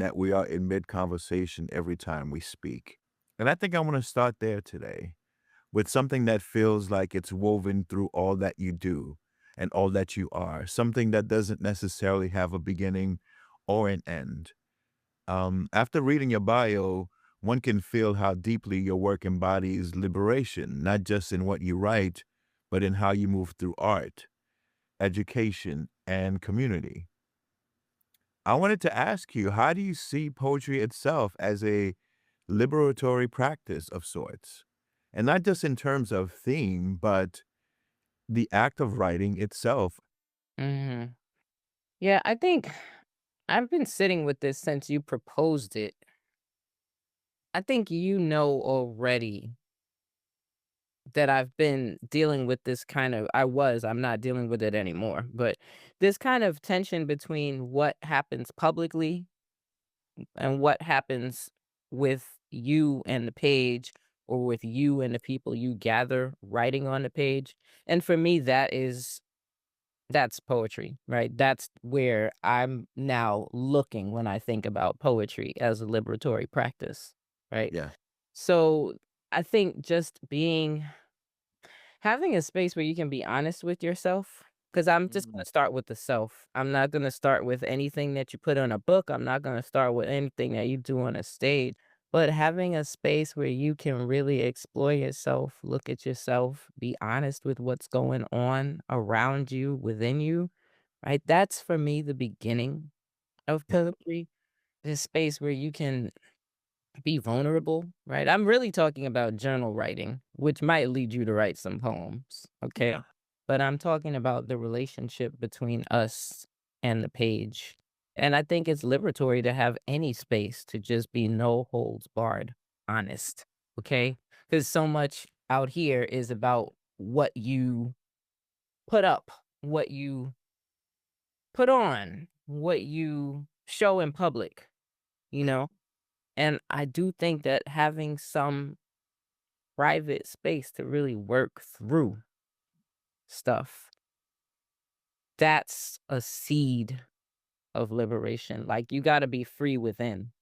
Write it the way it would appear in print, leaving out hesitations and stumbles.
that we are in mid conversation every time we speak. And I think I want to start there today with something that feels like it's woven through all that you do and all that you are, something that doesn't necessarily have a beginning or an end. After reading your bio, one can feel how deeply your work embodies liberation, not just in what you write, but in how you move through art, education, and community. I wanted to ask you, how do you see poetry itself as a liberatory practice of sorts? And not just in terms of theme, but the act of writing itself. Mhm. Yeah, I think I've been sitting with this since you proposed it. I think you know already that I've been dealing with this I'm not dealing with it anymore, but this kind of tension between what happens publicly and what happens with you and the page or with you and the people you gather writing on the page. And for me, that's poetry, right? That's where I'm now looking when I think about poetry as a liberatory practice, right? Yeah. So I think just having a space where you can be honest with yourself, because I'm just going Mm. to start with the self. I'm not going to start with anything that you put on a book. I'm not going to start with anything that you do on a stage. But having a space where you can really explore yourself, look at yourself, be honest with what's going on around you, within you, right? That's for me the beginning of Yeah. poetry. This space where you can be vulnerable, right? I'm really talking about journal writing, which might lead you to write some poems, okay? Yeah. But I'm talking about the relationship between us and the page. And I think it's liberatory to have any space to just be no holds barred, honest, okay? Because so much out here is about what you put up, what you put on, what you show in public, you know? And I do think that having some private space to really work through stuff, that's a seed of liberation. Like, you gotta be free within.